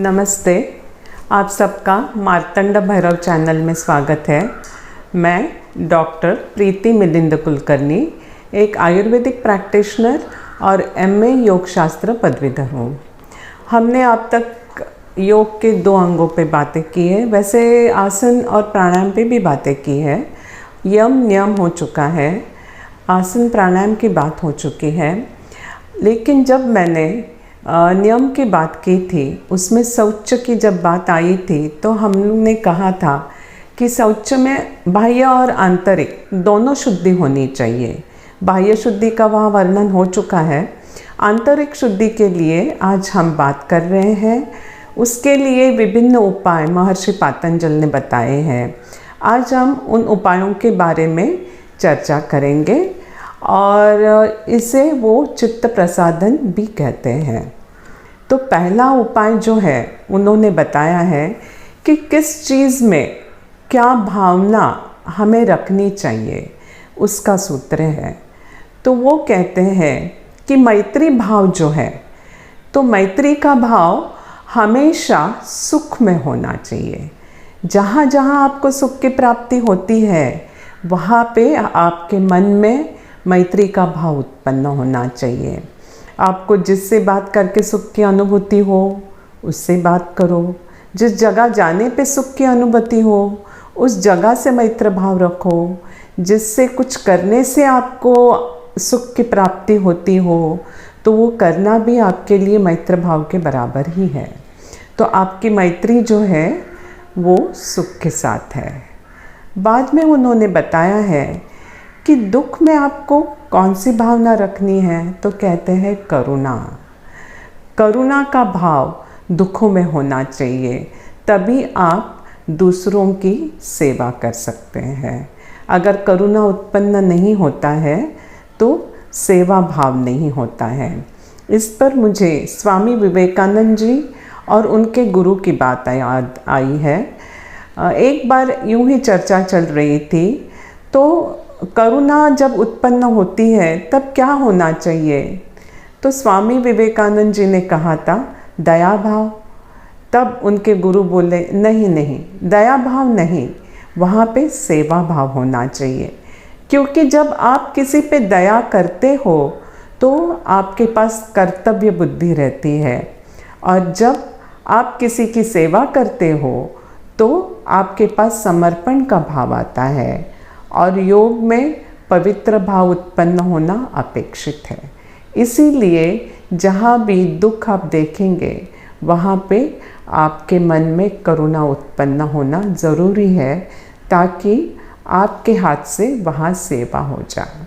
नमस्ते। आप सबका मार्तंड भैरव चैनल में स्वागत है। मैं डॉक्टर प्रीति मिलिंद कुलकर्णी एक आयुर्वेदिक प्रैक्टिशनर और एमए योग शास्त्र पदवीधर हूँ। हमने अब तक योग के 2 अंगों पे बातें की है, वैसे आसन और प्राणायाम पे भी बातें की है। यम नियम हो चुका है, आसन प्राणायाम की बात हो चुकी है। लेकिन जब मैंने नियम की बात की थी, उसमें शौच की जब बात आई थी तो हमने कहा था कि शौच में बाह्य और आंतरिक दोनों शुद्धि होनी चाहिए। बाह्य शुद्धि का वहाँ वर्णन हो चुका है। आंतरिक शुद्धि के लिए आज हम बात कर रहे हैं। उसके लिए विभिन्न उपाय महर्षि पातंजल ने बताए हैं। आज हम उन उपायों के बारे में चर्चा करेंगे और इसे वो चित्त प्रसादन भी कहते हैं। तो पहला उपाय जो है उन्होंने बताया है कि किस चीज़ में क्या भावना हमें रखनी चाहिए, उसका सूत्र है। तो वो कहते हैं कि मैत्री भाव जो है, तो मैत्री का भाव हमेशा सुख में होना चाहिए। जहाँ जहाँ आपको सुख की प्राप्ति होती है वहाँ पे आपके मन में मैत्री का भाव उत्पन्न होना चाहिए। आपको जिससे बात करके सुख की अनुभूति हो उससे बात करो। जिस जगह जाने पे सुख की अनुभूति हो उस जगह से मैत्र भाव रखो। जिससे कुछ करने से आपको सुख की प्राप्ति होती हो तो वो करना भी आपके लिए मैत्र भाव के बराबर ही है। तो आपकी मैत्री जो है वो सुख के साथ है। बाद में उन्होंने बताया है कि दुख में आपको कौन सी भावना रखनी है, तो कहते हैं करुणा। करुणा का भाव दुखों में होना चाहिए, तभी आप दूसरों की सेवा कर सकते हैं। अगर करुणा उत्पन्न नहीं होता है तो सेवा भाव नहीं होता है। इस पर मुझे स्वामी विवेकानंद जी और उनके गुरु की बात याद आई है। एक बार यूं ही चर्चा चल रही थी, तो करुणा जब उत्पन्न होती है तब क्या होना चाहिए, तो स्वामी विवेकानंद जी ने कहा था दया भाव। तब उनके गुरु बोले नहीं नहीं, दया भाव नहीं, वहाँ पे सेवा भाव होना चाहिए। क्योंकि जब आप किसी पे दया करते हो तो आपके पास कर्तव्य बुद्धि रहती है, और जब आप किसी की सेवा करते हो तो आपके पास समर्पण का भाव आता है, और योग में पवित्र भाव उत्पन्न होना अपेक्षित है। इसीलिए जहाँ भी दुख आप देखेंगे वहाँ पे आपके मन में करुणा उत्पन्न होना ज़रूरी है, ताकि आपके हाथ से वहाँ सेवा हो जाए।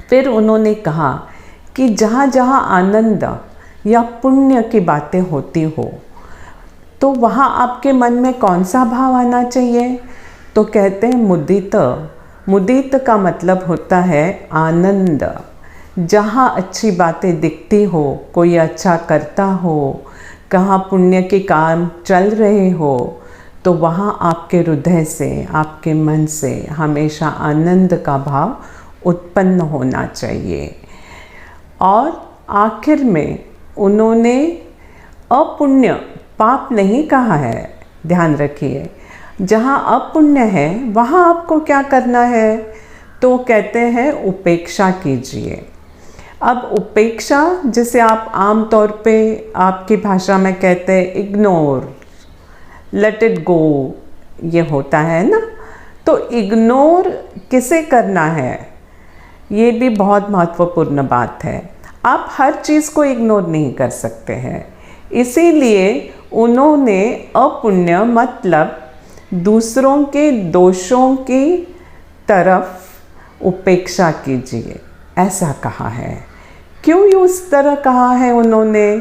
फिर उन्होंने कहा कि जहाँ जहाँ आनंद या पुण्य की बातें होती हो तो वहाँ आपके मन में कौन सा भाव आना चाहिए, तो कहते हैं मुदित। मुदित का मतलब होता है आनंद। जहाँ अच्छी बातें दिखती हो, कोई अच्छा करता हो, कहाँ पुण्य के काम चल रहे हो, तो वहाँ आपके हृदय से, आपके मन से हमेशा आनंद का भाव उत्पन्न होना चाहिए। और आखिर में उन्होंने अपुण्य, पाप नहीं कहा है, ध्यान रखिए। जहाँ अपुण्य है वहाँ आपको क्या करना है, तो कहते हैं उपेक्षा कीजिए। अब उपेक्षा जिसे आप आम तौर पे आपकी भाषा में कहते हैं इग्नोर, लेट इट गो, ये होता है ना। तो इग्नोर किसे करना है, ये भी बहुत महत्वपूर्ण बात है। आप हर चीज़ को इग्नोर नहीं कर सकते हैं। इसीलिए उन्होंने अपुण्य मतलब दूसरों के दोषों की तरफ उपेक्षा कीजिए, ऐसा कहा है। क्यों उस तरह कहा है उन्होंने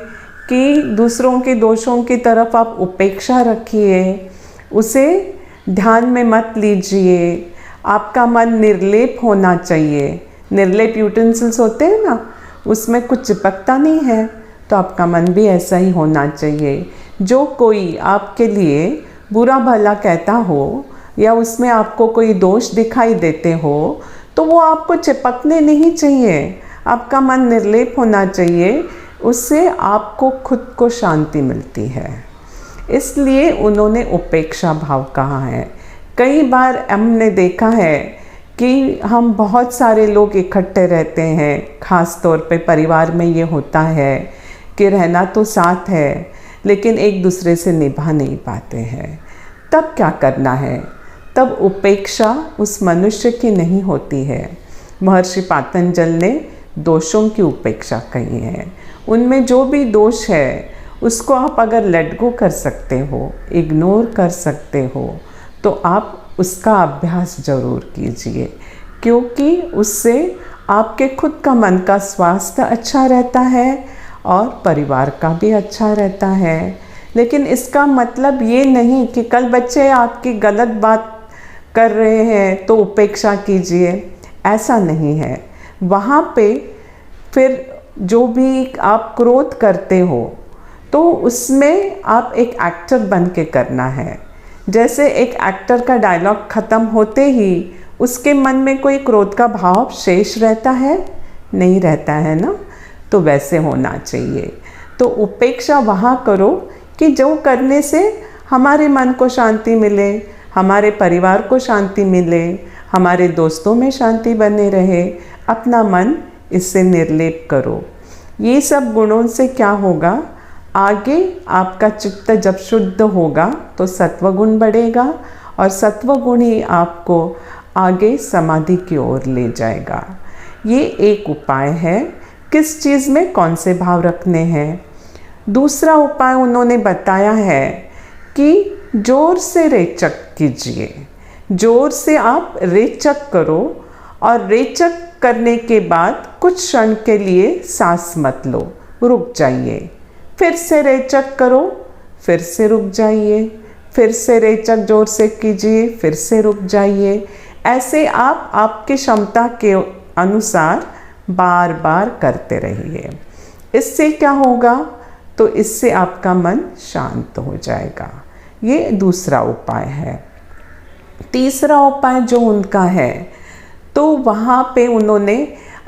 कि दूसरों के दोषों की तरफ आप उपेक्षा रखिए, उसे ध्यान में मत लीजिए। आपका मन निर्लेप होना चाहिए। निर्लेप यूटेंसिल्स होते हैं ना, उसमें कुछ चिपकता नहीं है, तो आपका मन भी ऐसा ही होना चाहिए। जो कोई आपके लिए बुरा भला कहता हो या उसमें आपको कोई दोष दिखाई देते हो तो वो आपको चिपकने नहीं चाहिए। आपका मन निर्लेप होना चाहिए। उससे आपको खुद को शांति मिलती है। इसलिए उन्होंने उपेक्षा भाव कहा है। कई बार हमने देखा है कि हम बहुत सारे लोग इकट्ठे रहते हैं, ख़ास तौर पे परिवार में ये होता है कि रहना तो साथ है लेकिन एक दूसरे से निभा नहीं पाते हैं। तब क्या करना है? तब उपेक्षा उस मनुष्य की नहीं होती है। महर्षि पातंजल ने दोषों की उपेक्षा कही है। उनमें जो भी दोष है उसको आप अगर लेट गो कर सकते हो, इग्नोर कर सकते हो, तो आप उसका अभ्यास ज़रूर कीजिए, क्योंकि उससे आपके खुद का मन का स्वास्थ्य अच्छा रहता है और परिवार का भी अच्छा रहता है। लेकिन इसका मतलब ये नहीं कि कल बच्चे आपकी गलत बात कर रहे हैं तो उपेक्षा कीजिए, ऐसा नहीं है। वहाँ पे फिर जो भी आप क्रोध करते हो तो उसमें आप एक एक्टर बन के करना है। जैसे एक एक्टर का डायलॉग ख़त्म होते ही उसके मन में कोई क्रोध का भाव शेष रहता है? नहीं रहता है ना। तो वैसे होना चाहिए। तो उपेक्षा वहाँ करो कि जो करने से हमारे मन को शांति मिले, हमारे परिवार को शांति मिले, हमारे दोस्तों में शांति बने रहे। अपना मन इससे निर्लेप करो। ये सब गुणों से क्या होगा? आगे आपका चित्त जब शुद्ध होगा तो सत्वगुण बढ़ेगा और सत्वगुण ही आपको आगे समाधि की ओर ले जाएगा। ये एक उपाय है किस चीज़ में कौन से भाव रखने हैं। दूसरा उपाय उन्होंने बताया है कि जोर से रेचक कीजिए। जोर से आप रेचक करो और रेचक करने के बाद कुछ क्षण के लिए सांस मत लो, रुक जाइए। फिर से रेचक करो, फिर से रुक जाइए, फिर से रेचक जोर से कीजिए, फिर से रुक जाइए। ऐसे आप आपकी क्षमता के अनुसार बार बार करते रहिए। इससे क्या होगा? तो इससे आपका मन शांत हो जाएगा। ये दूसरा उपाय है। तीसरा उपाय जो उनका है, तो वहाँ पे उन्होंने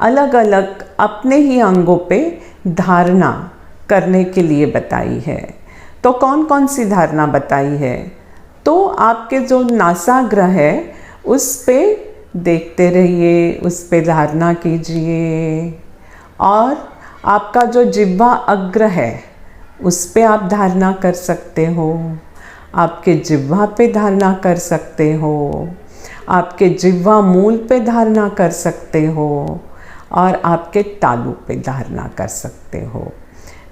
अलग अलग अपने ही अंगों पे धारणा करने के लिए बताई है। तो कौन कौन सी धारणा बताई है? तो आपके जो नासाग्र है उस पे देखते रहिए, उस पे धारणा कीजिए। और आपका जो जिह्वा अग्र है उस पे आप धारणा कर सकते हो। आपके जिह्वा पे धारणा कर सकते हो, आपके जिह्वा मूल पे धारणा कर सकते हो और आपके तालू पे धारणा कर सकते हो।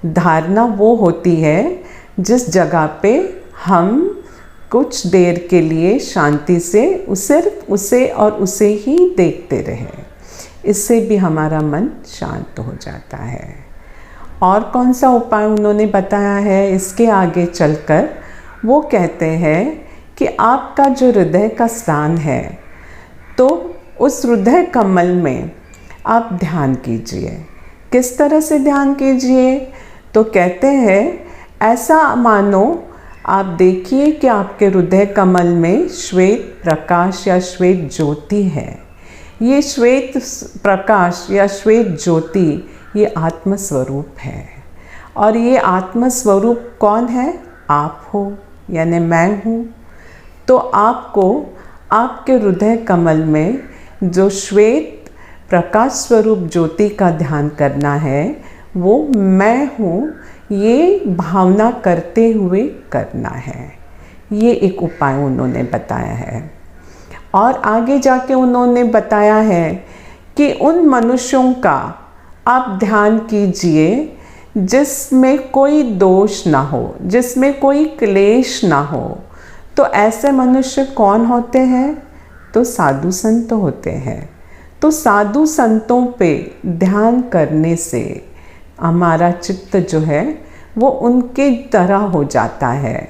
धारणा वो होती है जिस जगह पे हम कुछ देर के लिए शांति से सिर्फ उसे और उसे ही देखते रहें। इससे भी हमारा मन शांत हो जाता है। और कौन सा उपाय उन्होंने बताया है इसके आगे चलकर? वो कहते हैं कि आपका जो हृदय का स्थान है, तो उस हृदय कमल में आप ध्यान कीजिए। किस तरह से ध्यान कीजिए? तो कहते हैं ऐसा मानो आप देखिए कि आपके हृदय कमल में श्वेत प्रकाश या श्वेत ज्योति है। ये श्वेत प्रकाश या श्वेत ज्योति ये आत्मस्वरूप है। और ये आत्मस्वरूप कौन है? आप हो, यानी मैं हूँ। तो आपको आपके हृदय कमल में जो श्वेत प्रकाश स्वरूप ज्योति का ध्यान करना है, वो मैं हूँ ये भावना करते हुए करना है। ये एक उपाय उन्होंने बताया है। और आगे जाके उन्होंने बताया है कि उन मनुष्यों का आप ध्यान कीजिए जिसमें कोई दोष ना हो, जिसमें कोई क्लेश ना हो। तो ऐसे मनुष्य कौन होते हैं? तो साधु संत होते हैं। तो साधु संतों पे ध्यान करने से हमारा चित्त जो है वो उनके तरह हो जाता है,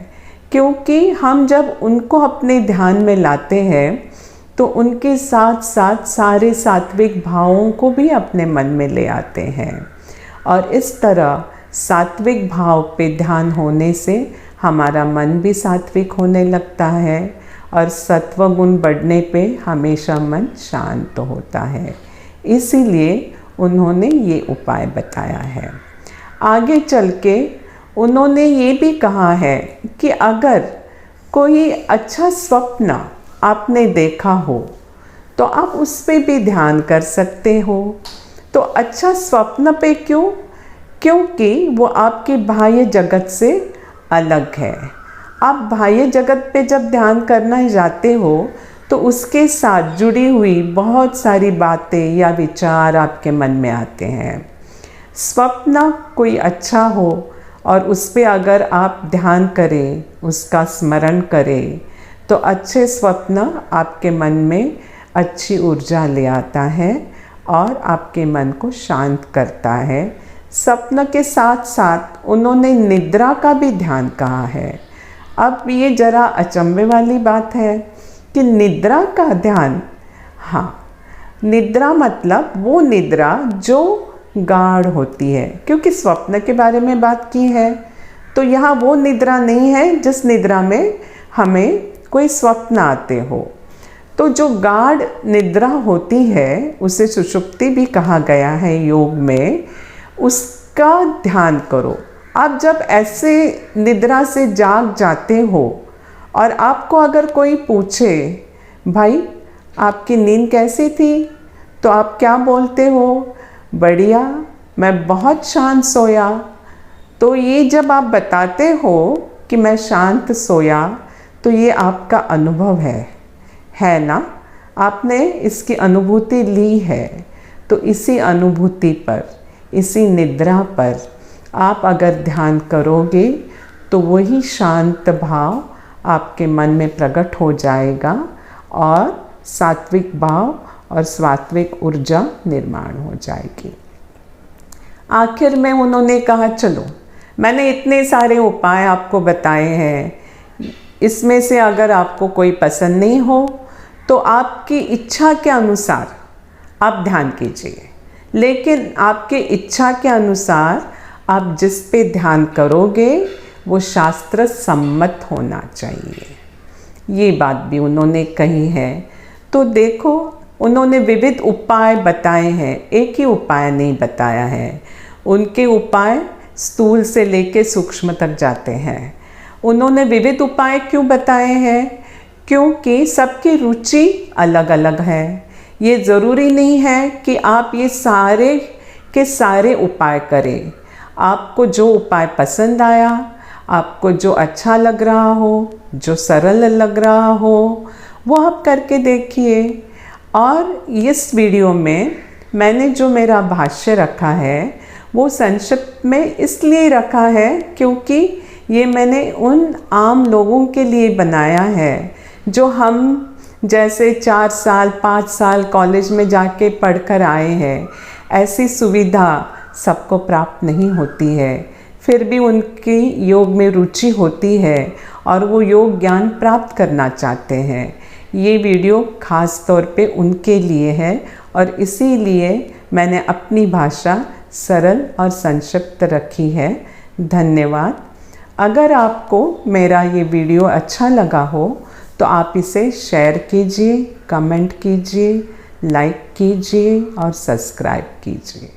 क्योंकि हम जब उनको अपने ध्यान में लाते हैं तो उनके साथ साथ सारे सात्विक भावों को भी अपने मन में ले आते हैं। और इस तरह सात्विक भाव पे ध्यान होने से हमारा मन भी सात्विक होने लगता है और सत्वगुण बढ़ने पे हमेशा मन शांत होता है। इसीलिए उन्होंने ये उपाय बताया है। आगे चल के उन्होंने ये भी कहा है कि अगर कोई अच्छा स्वप्न आपने देखा हो तो आप उस पे भी ध्यान कर सकते हो। तो अच्छा स्वप्न पे क्यों? क्योंकि वो आपके बाह्य जगत से अलग है। आप बाह्य जगत पे जब ध्यान करना जाते हो तो उसके साथ जुड़ी हुई बहुत सारी बातें या विचार आपके मन में आते हैं। स्वप्न कोई अच्छा हो और उस पे अगर आप ध्यान करें, उसका स्मरण करें, तो अच्छे स्वप्न आपके मन में अच्छी ऊर्जा ले आता है और आपके मन को शांत करता है। स्वप्न के साथ साथ उन्होंने निद्रा का भी ध्यान कहा है। अब ये जरा अचंभे वाली बात है कि निद्रा का ध्यान, हाँ, निद्रा मतलब वो निद्रा जो गाढ़ होती है, क्योंकि स्वप्न के बारे में बात की है तो यहाँ वो निद्रा नहीं है जिस निद्रा में हमें कोई स्वप्न आते हो। तो जो गाढ़ निद्रा होती है उसे सुषुप्ति भी कहा गया है योग में, उसका ध्यान करो। आप जब ऐसे निद्रा से जाग जाते हो और आपको अगर कोई पूछे भाई आपकी नींद कैसी थी, तो आप क्या बोलते हो? बढ़िया, मैं बहुत शांत सोया। तो ये जब आप बताते हो कि मैं शांत सोया, तो ये आपका अनुभव है ना? आपने इसकी अनुभूति ली है। तो इसी अनुभूति पर, इसी निद्रा पर आप अगर ध्यान करोगे तो वही शांत भाव आपके मन में प्रकट हो जाएगा और सात्विक भाव और सात्विक ऊर्जा निर्माण हो जाएगी। आखिर में उन्होंने कहा चलो मैंने इतने सारे उपाय आपको बताए हैं, इसमें से अगर आपको कोई पसंद नहीं हो तो आपकी इच्छा के अनुसार आप ध्यान कीजिए, लेकिन आपके इच्छा के अनुसार आप जिस पे ध्यान करोगे वो शास्त्र सम्मत होना चाहिए। ये बात भी उन्होंने कही है। तो देखो उन्होंने विविध उपाय बताए हैं, एक ही उपाय नहीं बताया है। उनके उपाय स्थूल से लेके सूक्ष्म तक जाते हैं। उन्होंने विविध उपाय क्यों बताए हैं? क्योंकि सबकी रुचि अलग अलग है। ये ज़रूरी नहीं है कि आप ये सारे के सारे उपाय करें। आपको जो उपाय पसंद आया, आपको जो अच्छा लग रहा हो, जो सरल लग रहा हो, वो आप करके देखिए। और इस वीडियो में मैंने जो मेरा भाष्य रखा है वो संक्षिप्त में इसलिए रखा है क्योंकि ये मैंने उन आम लोगों के लिए बनाया है जो हम जैसे 4 साल 5 साल कॉलेज में जाके पढ़कर आए हैं। ऐसी सुविधा सबको प्राप्त नहीं होती है, फिर भी उनकी योग में रुचि होती है और वो योग ज्ञान प्राप्त करना चाहते हैं। ये वीडियो ख़ास तौर पे उनके लिए है और इसीलिए मैंने अपनी भाषा सरल और संक्षिप्त रखी है। धन्यवाद। अगर आपको मेरा ये वीडियो अच्छा लगा हो तो आप इसे शेयर कीजिए, कमेंट कीजिए, लाइक कीजिए और सब्सक्राइब कीजिए।